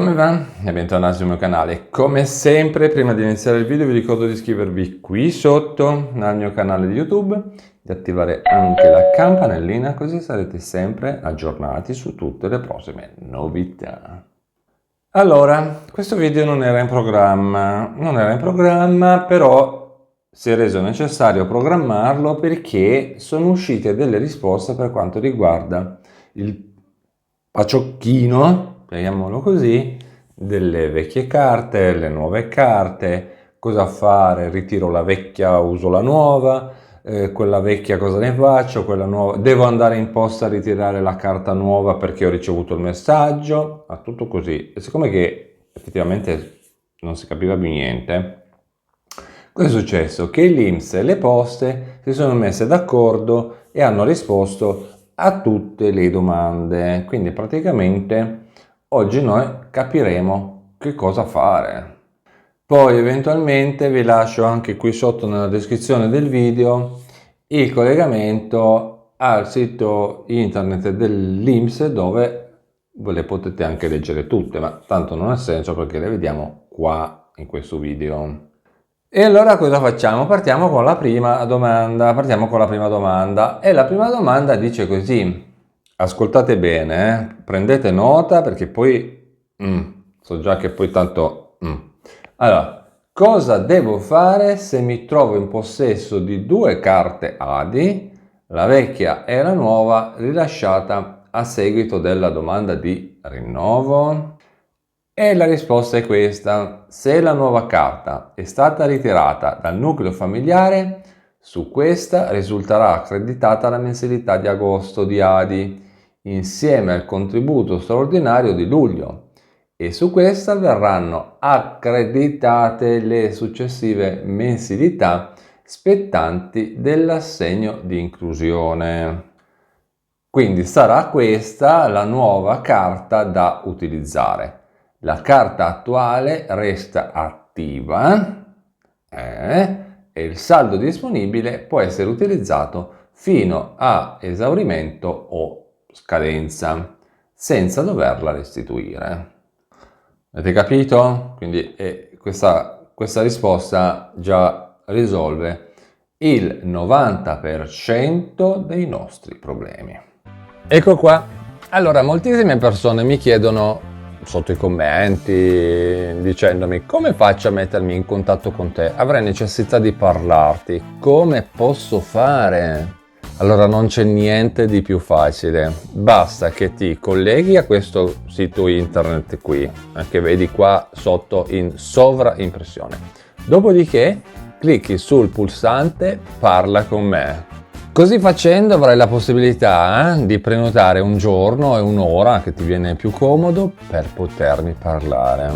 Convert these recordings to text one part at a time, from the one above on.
come va? E bentornati sul mio canale. Come sempre, prima di iniziare il video vi ricordo di iscrivervi qui sotto al mio canale di YouTube, di attivare anche la campanellina così sarete sempre aggiornati su tutte le prossime novità. Allora, questo video non era in programma, però si è reso necessario programmarlo perché sono uscite delle risposte per quanto riguarda il paciocchino, chiamiamolo così, delle vecchie carte, le nuove carte, cosa fare, ritiro la vecchia, uso la nuova, quella vecchia cosa ne faccio, quella nuova, devo andare in posta a ritirare la carta nuova perché ho ricevuto il messaggio, tutto così. E siccome che effettivamente non si capiva più niente, cosa è successo? Che l'INPS e le poste si sono messe d'accordo e hanno risposto a tutte le domande, quindi praticamente oggi noi capiremo che cosa fare. Poi eventualmente vi lascio anche qui sotto nella descrizione del video il collegamento al sito internet dell'INPS dove ve le potete anche leggere tutte, ma tanto non ha senso perché le vediamo qua in questo video. E allora cosa facciamo? Partiamo con la prima domanda e la prima domanda dice così, ascoltate bene, prendete nota perché poi, so già che poi tanto... Allora, cosa devo fare se mi trovo in possesso di due carte ADI, la vecchia e la nuova, rilasciata a seguito della domanda di rinnovo? E la risposta è questa: se la nuova carta è stata ritirata dal nucleo familiare, su questa risulterà accreditata la mensilità di agosto di ADI insieme al contributo straordinario di luglio e su questa verranno accreditate le successive mensilità spettanti dell'assegno di inclusione. Quindi sarà questa la nuova carta da utilizzare. La carta attuale resta attiva e il saldo disponibile può essere utilizzato fino a esaurimento o scadenza senza doverla restituire. Avete capito? Quindi questa risposta già risolve il 90% dei nostri problemi. Ecco qua. Allora, moltissime persone mi chiedono sotto i commenti dicendomi come faccio a mettermi in contatto con te, avrei necessità di parlarti, come posso fare? Allora non c'è niente di più facile, basta che ti colleghi a questo sito internet qui, che vedi qua sotto in sovraimpressione, dopodiché clicchi sul pulsante parla con me. Così facendo avrai la possibilità di prenotare un giorno e un'ora che ti viene più comodo per potermi parlare.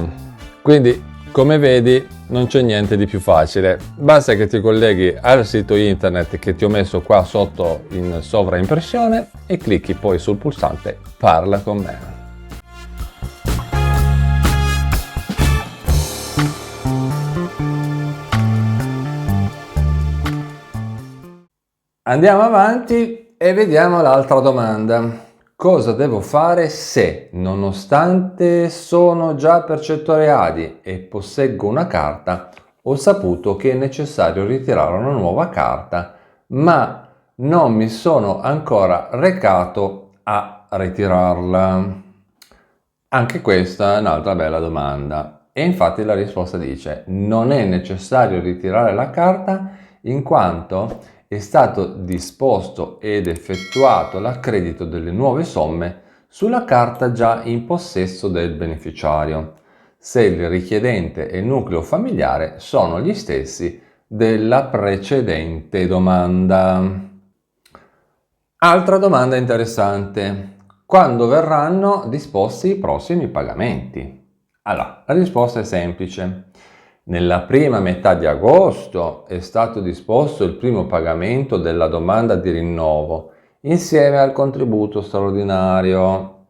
Quindi, come vedi, non c'è niente di più facile. Basta che ti colleghi al sito internet che ti ho messo qua sotto in sovraimpressione e clicchi poi sul pulsante Parla con me. Andiamo avanti e vediamo l'altra domanda. Cosa devo fare se, nonostante sono già percettore ADI e posseggo una carta, ho saputo che è necessario ritirare una nuova carta, ma non mi sono ancora recato a ritirarla? Anche questa è un'altra bella domanda. E infatti la risposta dice: non è necessario ritirare la carta in quanto è stato disposto ed effettuato l'accredito delle nuove somme sulla carta già in possesso del beneficiario, se il richiedente e il nucleo familiare sono gli stessi della precedente domanda. Altra domanda interessante: quando verranno disposti i prossimi pagamenti? Allora, la risposta è semplice. Nella prima metà di agosto è stato disposto il primo pagamento della domanda di rinnovo insieme al contributo straordinario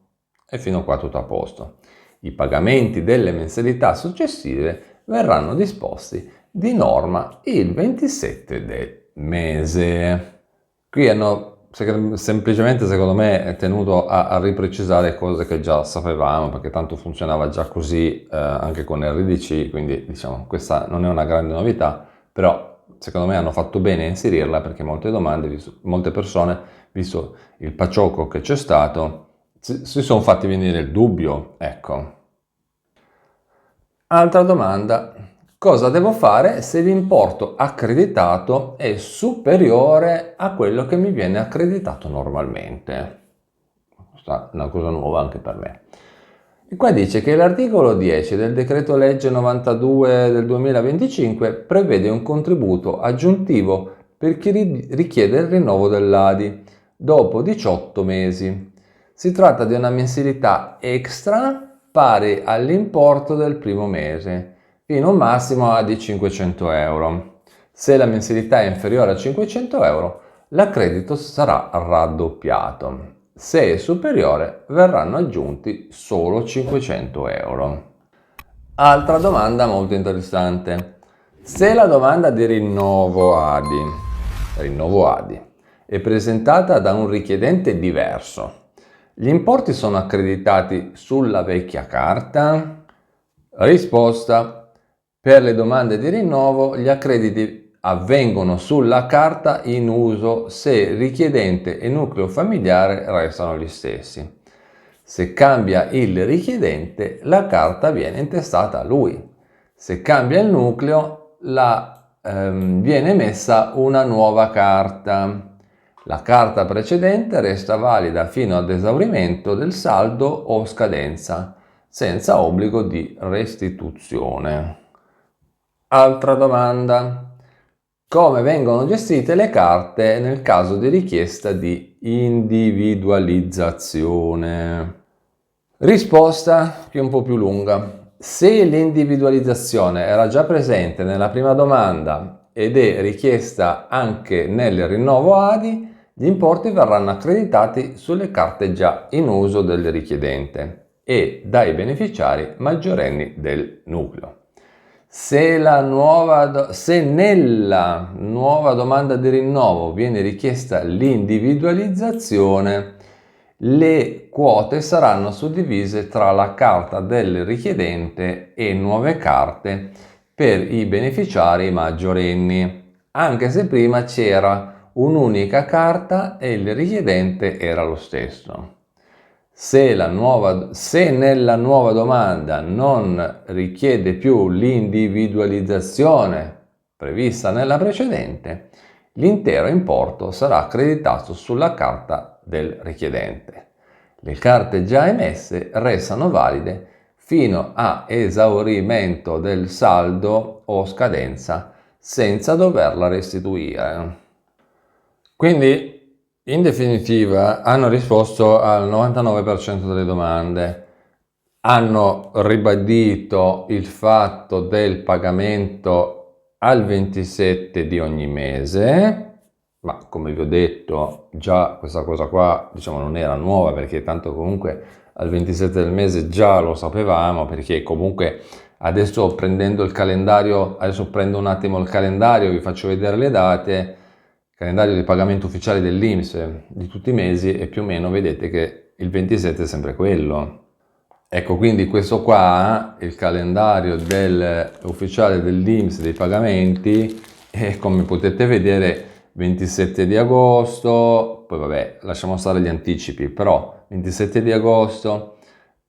e fino qua tutto a posto. I pagamenti delle mensilità successive verranno disposti di norma il 27 del mese. Qui hanno semplicemente secondo me è tenuto a riprecisare cose che già sapevamo, perché tanto funzionava già così anche con RDC, quindi diciamo questa non è una grande novità, però secondo me hanno fatto bene a inserirla, perché molte domande, molte persone, visto il paciocco che c'è stato, si sono fatti venire il dubbio, ecco. Altra domanda: cosa devo fare se l'importo accreditato è superiore a quello che mi viene accreditato normalmente? Questa è una cosa nuova anche per me. E qua dice che l'articolo 10 del decreto legge 92 del 2025 prevede un contributo aggiuntivo per chi richiede il rinnovo dell'ADI dopo 18 mesi. Si tratta di una mensilità extra pari all'importo del primo mese, fino a un massimo di 500 euro. Se la mensilità è inferiore a 500 euro, l'accredito sarà raddoppiato. Se è superiore, verranno aggiunti solo 500 euro. Altra domanda molto interessante. Se la domanda di rinnovo ADI è presentata da un richiedente diverso, gli importi sono accreditati sulla vecchia carta? Risposta: per le domande di rinnovo gli accrediti avvengono sulla carta in uso se richiedente e nucleo familiare restano gli stessi. Se cambia il richiedente, la carta viene intestata a lui. Se cambia il nucleo, viene emessa una nuova carta. La carta precedente resta valida fino ad esaurimento del saldo o scadenza, senza obbligo di restituzione. Altra domanda: come vengono gestite le carte nel caso di richiesta di individualizzazione? Risposta che è un po' più lunga. Se l'individualizzazione era già presente nella prima domanda ed è richiesta anche nel rinnovo ADI, gli importi verranno accreditati sulle carte già in uso del richiedente e dai beneficiari maggiorenni del nucleo. Se nella nuova domanda di rinnovo viene richiesta l'individualizzazione, le quote saranno suddivise tra la carta del richiedente e nuove carte per i beneficiari maggiorenni, anche se prima c'era un'unica carta e il richiedente era lo stesso. Se nella nuova domanda non richiede più l'individualizzazione prevista nella precedente, l'intero importo sarà accreditato sulla carta del richiedente. Le carte già emesse restano valide fino a esaurimento del saldo o scadenza senza doverla restituire. Quindi, in definitiva, hanno risposto al 99% delle domande, hanno ribadito il fatto del pagamento al 27 di ogni mese, ma come vi ho detto già questa cosa qua diciamo non era nuova, perché tanto comunque al 27 del mese già lo sapevamo, perché comunque adesso prendendo il calendario, adesso prendo un attimo il calendario, vi faccio vedere le date, calendario di pagamento ufficiale dell'INPS di tutti i mesi, e più o meno vedete che il 27 è sempre quello. Ecco, quindi questo qua, il calendario ufficiale dell'INPS dei pagamenti, è, come potete vedere, 27 di agosto, poi vabbè, lasciamo stare gli anticipi, però 27 di agosto,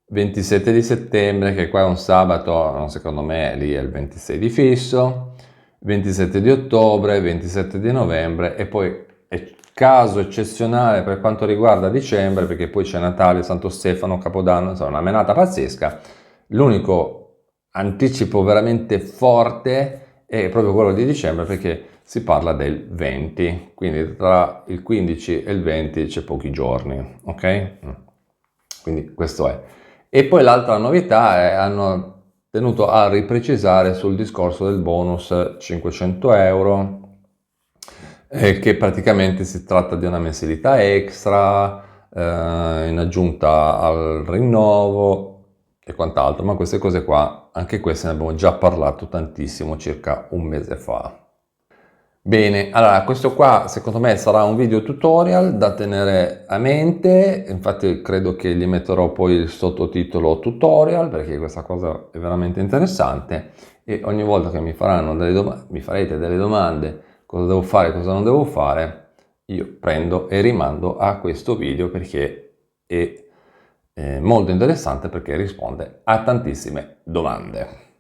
27 di settembre, che qua è un sabato, secondo me lì è il 26 di fisso, 27 di ottobre, 27 di novembre, e poi è caso eccezionale per quanto riguarda dicembre, perché poi c'è Natale, Santo Stefano, Capodanno, insomma una menata pazzesca. L'unico anticipo veramente forte è proprio quello di dicembre, perché si parla del 20, quindi tra il 15 e il 20 c'è pochi giorni, ok? Quindi questo è. E poi l'altra novità è hanno tenuto a riprecisare sul discorso del bonus 500 euro, che praticamente si tratta di una mensilità extra in aggiunta al rinnovo e quant'altro, ma queste cose qua, anche queste ne abbiamo già parlato tantissimo circa un mese fa. Bene, allora questo qua secondo me sarà un video tutorial da tenere a mente, infatti credo che gli metterò poi il sottotitolo tutorial perché questa cosa è veramente interessante e ogni volta che mi faranno mi farete delle domande, cosa devo fare, cosa non devo fare, io prendo e rimando a questo video perché è molto interessante perché risponde a tantissime domande.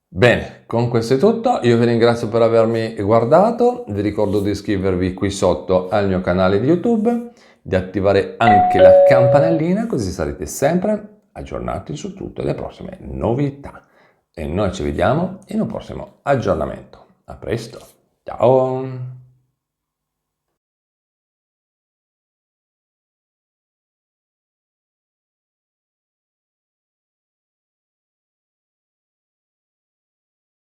Bene, con questo è tutto, io vi ringrazio per avermi guardato, vi ricordo di iscrivervi qui sotto al mio canale di YouTube, di attivare anche la campanellina così sarete sempre aggiornati su tutte le prossime novità. E noi ci vediamo in un prossimo aggiornamento. A presto, ciao!